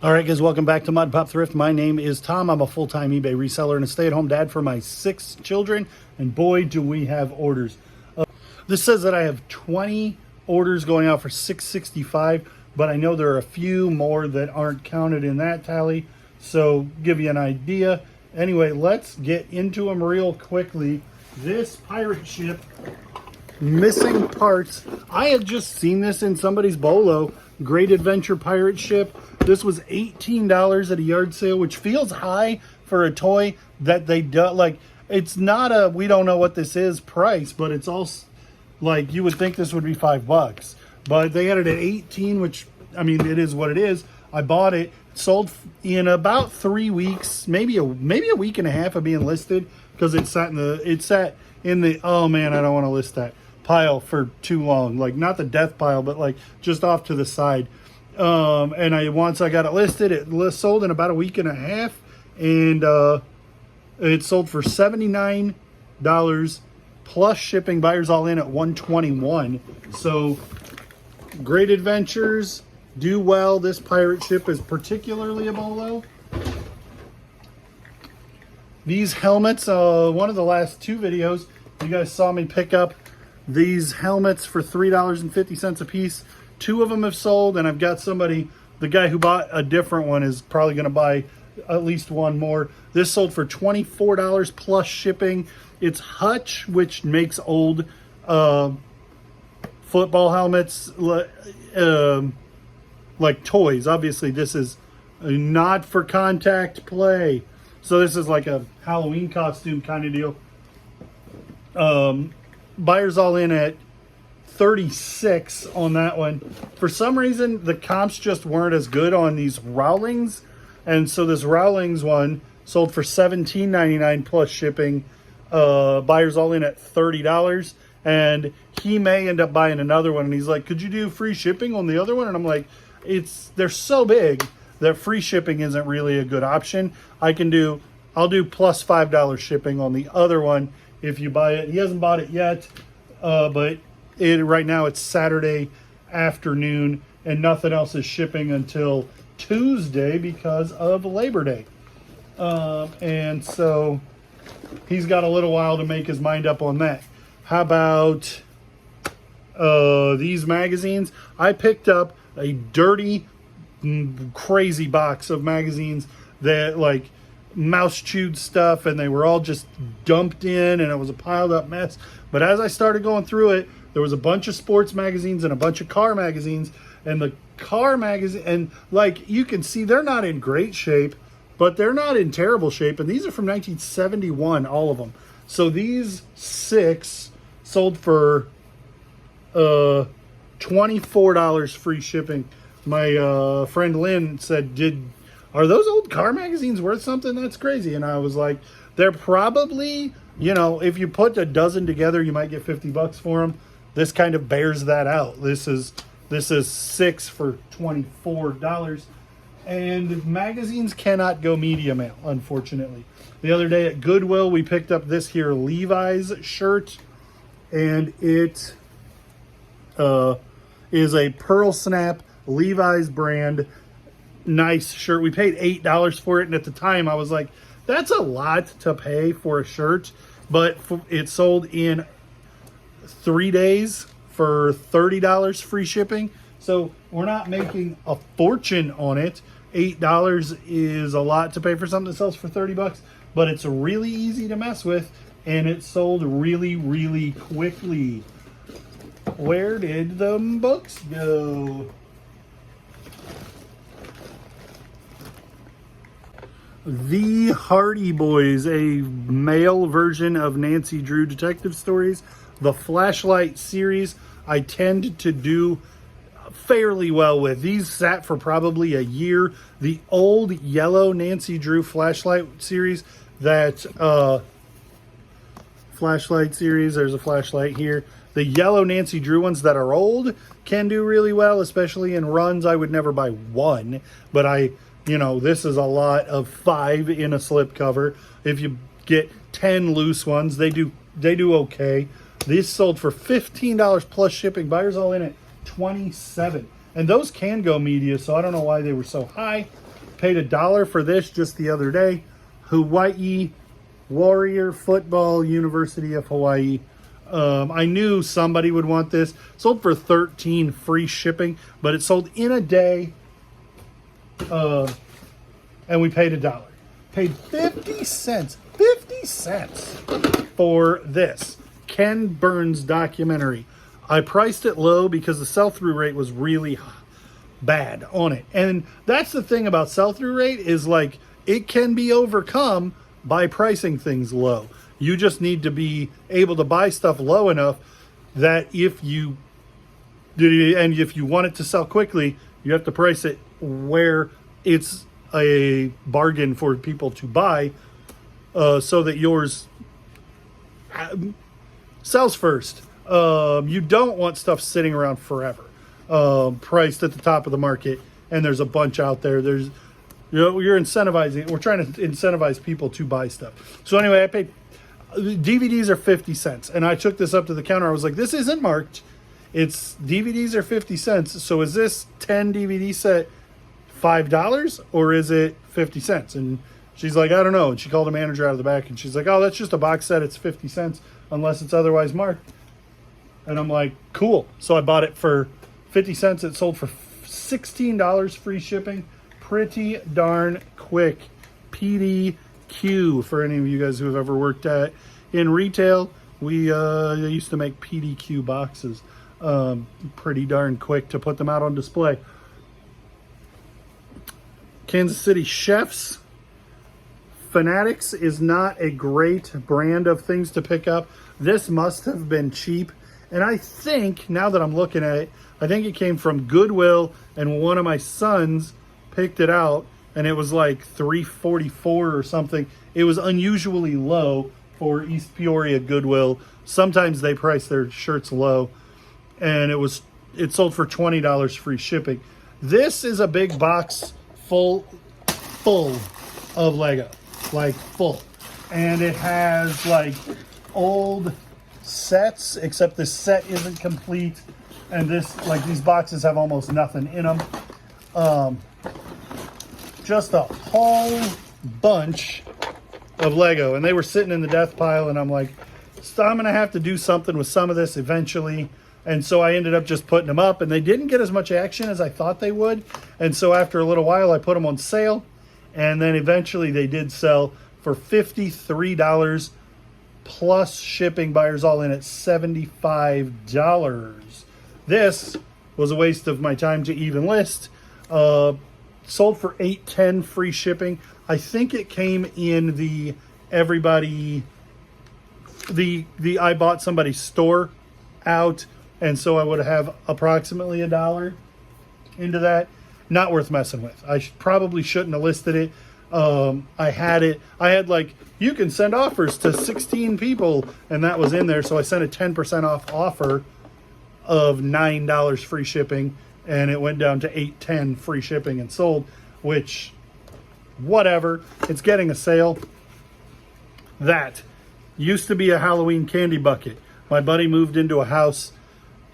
All right, guys, welcome back to Mod Pop Thrift. My name is Tom. I'm a full-time eBay reseller and a stay-at-home dad for my 6 children, and boy, do we have orders. This says that I have 20 orders going out for $665, but I know there are a few more that aren't counted in that tally, so give you an idea. Anyway, let's get into them real quickly. This pirate ship, missing parts. I had just seen this in somebody's Bolo. Great Adventure pirate ship. This was $18 at a yard sale, which feels high for a toy that they do. Like, it's not a we don't know what this is price, but it's all like you would think this would be $5, but they had it at 18, which I mean it is what it is. I bought it, sold in about 3 weeks, maybe a week and a half of being listed, because it sat in the oh man, I don't want to list that pile for too long, like not the death pile, but like just off to the side. And once I got it listed, it sold in about a week and a half, and it sold for $79 plus shipping. Buyers all in at $121. So Great Adventures do well. This pirate ship is particularly a Bolo. These helmets, one of the last 2 videos, you guys saw me pick up these helmets for $3.50 a piece. 2 of them have sold, and I've got somebody, the guy who bought a different one is probably going to buy at least one more. This sold for $24 plus shipping. It's Hutch, which makes old football helmets like toys. Obviously, this is not for contact play. So this is like a Halloween costume kind of deal. Buyers all in at 36 on that one. For some reason, the comps just weren't as good on these Rowlings, and so this Rowlings one sold for $17.99 plus shipping. Buyers all in at $30, and he may end up buying another one, and he's like, could you do free shipping on the other one? And I'm like, they're so big that free shipping isn't really a good option. I'll do plus $5 shipping on the other one if you buy it. He hasn't bought it yet, but right now it's Saturday afternoon, and nothing else is shipping until Tuesday because of Labor Day. And so he's got a little while to make his mind up on that. How about these magazines? I picked up a dirty, crazy box of magazines that like mouse chewed stuff, and they were all just dumped in, and it was a piled up mess. But as I started going through it, there was a bunch of sports magazines and a bunch of car magazines, and the car magazine, and like you can see, they're not in great shape, but they're not in terrible shape. And these are from 1971, all of them. So these 6 sold for $24 free shipping. My friend Lynn said, are those old car magazines worth something? That's crazy. And I was like, they're probably, if you put a dozen together, you might get $50 for them. This kind of bears that out. This is 6 for $24. And magazines cannot go media mail, unfortunately. The other day at Goodwill, we picked up this here Levi's shirt, and it is a Pearl Snap Levi's brand. Nice shirt. We paid $8 for it, and at the time I was like, that's a lot to pay for a shirt, but it sold in 3 days for $30 free shipping. So we're not making a fortune on it. $8 is a lot to pay for something that sells for $30, but it's really easy to mess with, and it sold really, really quickly. Where did the books go? The Hardy Boys, a male version of Nancy Drew detective stories. The Flashlight series I tend to do fairly well with. These sat for probably a year. The old yellow Nancy Drew Flashlight series, there's a flashlight here. The yellow Nancy Drew ones that are old can do really well, especially in runs. I would never buy one, but this is a lot of 5 in a slip cover. If you get 10 loose ones, they do okay. These sold for $15 plus shipping. Buyers all in at $27. And those can go media, so I don't know why they were so high. Paid $1 for this just the other day. Hawaii Warrior Football, University of Hawaii. I knew somebody would want this. Sold for $13, free shipping, but it sold in a day. And we paid $1. Paid 50 cents. 50 cents for this Ken Burns documentary. I priced it low because the sell-through rate was really bad on it. And that's the thing about sell-through rate is like it can be overcome by pricing things low. You just need to be able to buy stuff low enough that if you want it to sell quickly, you have to price it where it's a bargain for people to buy, so that yours sells first. You don't want stuff sitting around forever, priced at the top of the market, and there's a bunch out there. You're incentivizing. We're trying to incentivize people to buy stuff. So anyway, I paid. DVDs are 50 cents, and I took this up to the counter. I was like, "This isn't marked. It's DVDs are 50 cents. So is this 10 DVD set $5 or is it 50 cents?" And she's like, "I don't know." And she called the manager out of the back, and she's like, "Oh, that's just a box set. It's 50 cents unless it's otherwise marked." And I'm like, "Cool." So I bought it for 50 cents. It sold for $16, free shipping. Pretty darn quick. PDQ, for any of you guys who have ever worked in retail, we used to make PDQ boxes. Pretty darn quick to put them out on display. Kansas City Chefs. Fanatics is not a great brand of things to pick up. This must have been cheap. And I think, now that I'm looking at it, I think it came from Goodwill, and one of my sons picked it out, and it was like $3.44 or something. It was unusually low for East Peoria Goodwill. Sometimes they price their shirts low, and it sold for $20, free shipping. This is a big box full of Lego, like full, and it has like old sets, except this set isn't complete, and these boxes have almost nothing in them. Just a whole bunch of Lego, and they were sitting in the death pile, and I'm like, so I'm gonna have to do something with some of this eventually. And so I ended up just putting them up, and they didn't get as much action as I thought they would. And so after a little while, I put them on sale, and then eventually they did sell for $53 plus shipping. Buyers all in at $75. This was a waste of my time to even list. Sold for $8.10, free shipping. I think it came in the I bought somebody's store out, and so I would have approximately $1 into that. Not worth messing with. I probably shouldn't have listed it. I had like, you can send offers to 16 people, and that was in there. So I sent a 10% off offer of $9 free shipping, and it went down to $8.10 free shipping and sold, which, whatever. It's getting a sale. That used to be a Halloween candy bucket. My buddy moved into a house,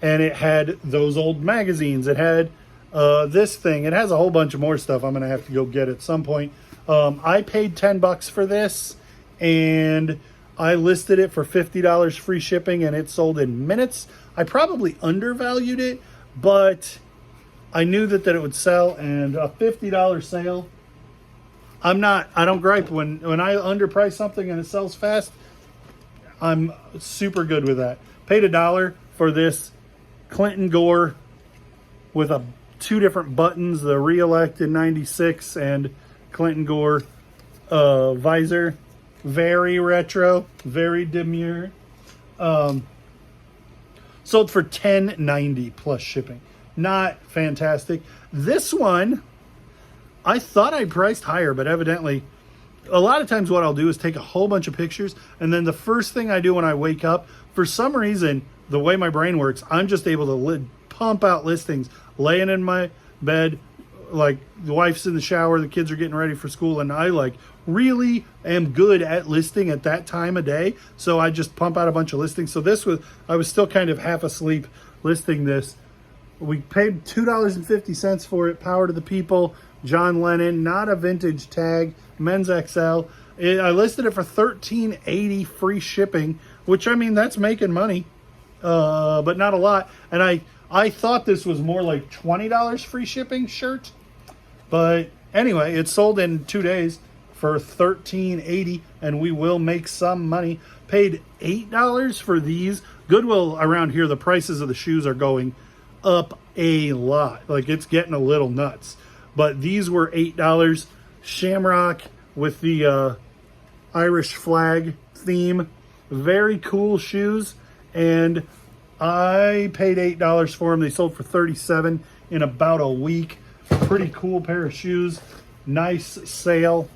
and it had those old magazines. It had this thing. It has a whole bunch of more stuff I'm going to have to go get at some point. I paid $10 for this, and I listed it for $50 free shipping, and it sold in minutes. I probably undervalued it, but I knew that it would sell, and a $50 sale. I don't gripe when I underprice something and it sells fast. I'm super good with that. Paid $1 for this Clinton Gore with two different buttons, the re-elect in 96 and Clinton Gore visor. Very retro, very demure. Sold for $10.90 plus shipping. Not fantastic. This one, I thought I priced higher, but evidently, a lot of times what I'll do is take a whole bunch of pictures, and then the first thing I do when I wake up, for some reason, the way my brain works, I'm just able to pump out listings, laying in my bed, like the wife's in the shower, the kids are getting ready for school, and I really am good at listing at that time of day. So I just pump out a bunch of listings. So I was still kind of half asleep listing this. We paid $2.50 for it. Power to the people. John Lennon, not a vintage tag, men's XL. I listed it for $13.80 free shipping, which, I mean, that's making money, but not a lot. And I thought this was more like $20 free shipping shirt. But anyway, it sold in 2 days for $13.80, and we will make some money. Paid $8 for these. Goodwill around here, the prices of the shoes are going up a lot. Like, it's getting a little nuts. But these were $8. Shamrock with the Irish flag theme. Very cool shoes. And I paid $8 for them. They sold for $37 in about a week. Pretty cool pair of shoes. Nice sale.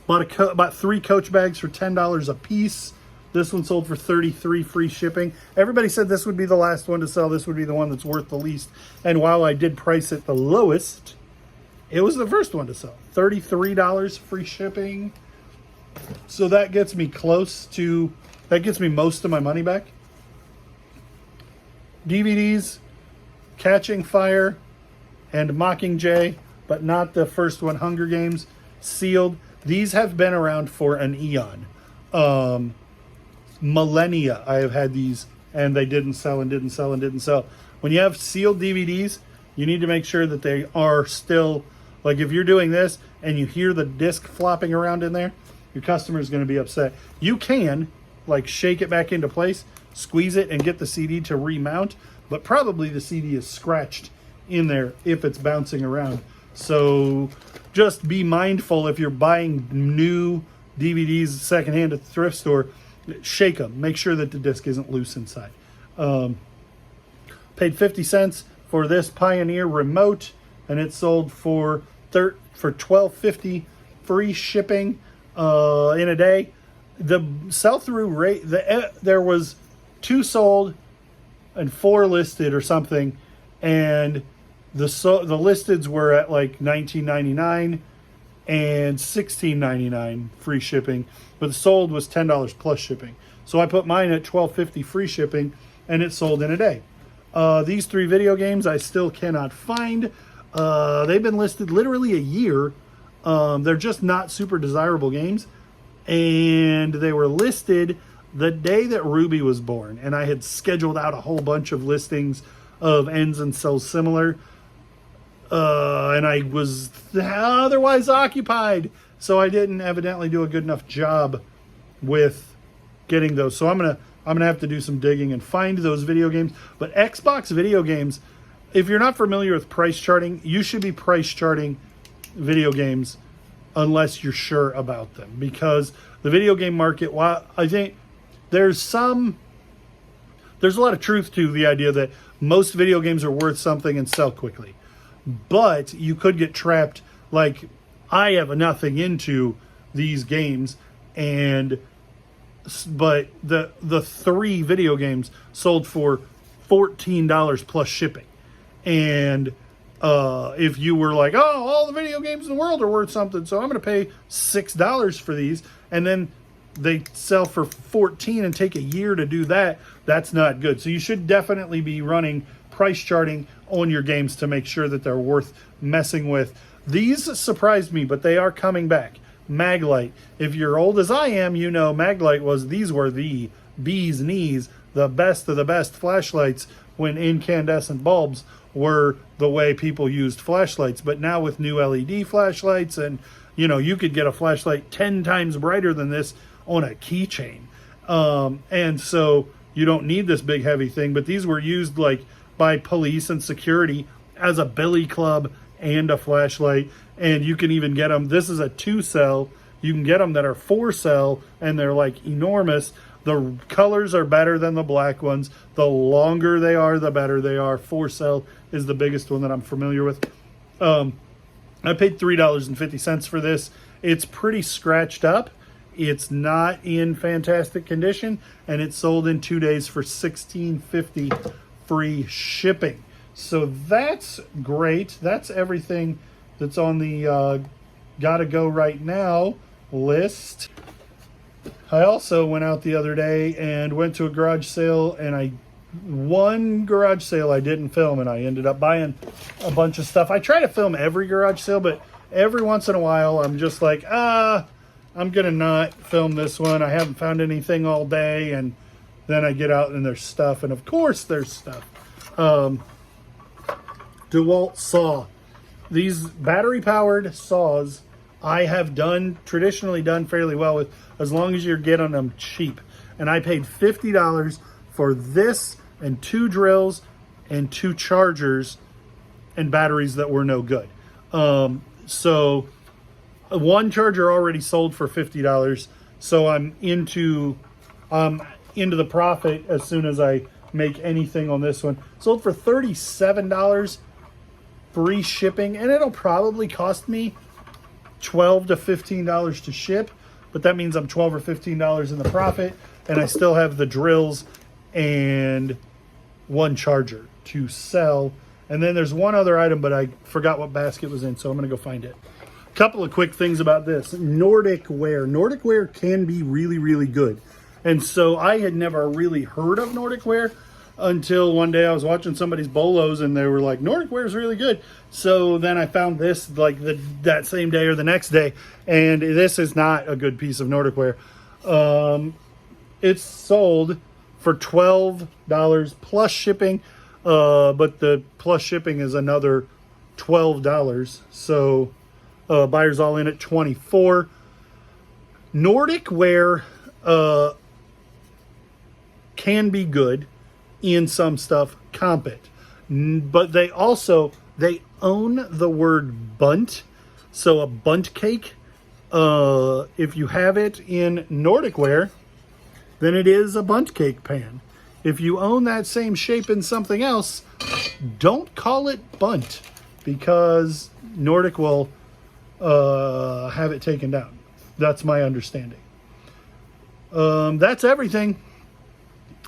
Bought 3 Coach bags for $10 a piece. This one sold for $33 free shipping. Everybody said this would be the last one to sell. This would be the one that's worth the least. And while I did price it the lowest, it was the first one to sell. $33 free shipping. So that gets me that gets me most of my money back. DVDs, Catching Fire, and Mockingjay, but not the first one, Hunger Games, sealed. These have been around for an eon. Millennia, I have had these, and they didn't sell and didn't sell and didn't sell. When you have sealed DVDs, you need to make sure that they are still, like if you're doing this and you hear the disc flopping around in there, your customer is going to be upset. You can, like, shake it back into place, squeeze it, and get the CD to remount, but probably the CD is scratched in there if it's bouncing around. So just be mindful if you're buying new DVDs secondhand at the thrift store. Shake them. Make sure that the disc isn't loose inside. Paid 50 cents for this Pioneer remote, and it sold for $12.50 free shipping in a day. The sell-through rate, there was 2 sold and 4 listed or something, and the listeds were at like $19.99 and $16.99 free shipping, but the sold was $10 plus shipping. So I put mine at $12.50 free shipping, and it sold in a day. These 3 video games I still cannot find. They've been listed literally a year. They're just not super desirable games, and they were listed the day that Ruby was born, and I had scheduled out a whole bunch of listings of Ends and So Similar, and I was otherwise occupied, so I didn't evidently do a good enough job with getting those. So I'm gonna have to do some digging and find those video games. But Xbox video games, if you're not familiar with price charting, you should be price charting video games unless you're sure about them, because the video game market, while I think there's a lot of truth to the idea that most video games are worth something and sell quickly, but you could get trapped. Like, I have nothing into these games, but the 3 video games sold for $14 plus shipping. And if you were like, oh, all the video games in the world are worth something, so I'm going to pay $6 for these, and then they sell for $14 and take a year to do that, that's not good. So you should definitely be running price charting on your games to make sure that they're worth messing with. These surprised me, but they are coming back. Maglite. If you're old as I am, you know Maglite these were the bee's knees, the best of the best flashlights when incandescent bulbs were the way people used flashlights. But now with new LED flashlights, and you could get a flashlight 10 times brighter than this on a keychain. And so you don't need this big heavy thing, but these were used like by police and security as a billy club and a flashlight. And you can even get them, this is a 2-cell, you can get them that are 4-cell, and they're like enormous. The colors are better than the black ones. The longer they are, the better they are. 4-cell is the biggest one that I'm familiar with. I paid $3.50 for this. It's pretty scratched up. It's not in fantastic condition, and it sold in 2 days for $16.50 free shipping. So that's great. That's everything that's on the gotta go right now list. I also went out the other day and went to a garage sale, and I one garage sale I didn't film, and I ended up buying a bunch of stuff. I try to film every garage sale, but every once in a while I'm just like, I'm gonna not film this one. I haven't found anything all day, and then I get out and there's stuff, and of course there's stuff. DeWalt saw. These battery powered saws I have traditionally done fairly well with, as long as you're getting them cheap. And I paid $50 for this and 2 drills and 2 chargers and batteries that were no good. So one charger already sold for $50. So I'm into the profit as soon as I make anything on this one. Sold for $37, free shipping, and it'll probably cost me $12 to $15 to ship, but that means I'm $12 or $15 in the profit, and I still have the drills and 1 charger to sell. And then there's one other item, but I forgot what basket was in, so I'm gonna go find it. A couple of quick things about this. Nordic Ware. Nordic Ware can be really, really good. And so I had never really heard of Nordic Ware until one day I was watching somebody's Bolos and they were like, Nordic Ware is really good. So then I found this like that same day or the next day, and this is not a good piece of Nordic Ware. It's sold for $12 plus shipping, but the plus shipping is another $12. So buyers all in at $24. Nordic Ware can be good in some stuff, comp it. But they own the word bunt. So a bunt cake, if you have it in Nordic Ware, then it is a bunt cake pan. If you own that same shape in something else, don't call it bunt, because Nordic will have it taken down. That's my understanding. That's everything.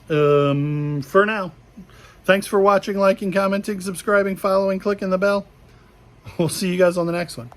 For now. Thanks for watching, liking, commenting, subscribing, following, clicking the bell. We'll see you guys on the next one.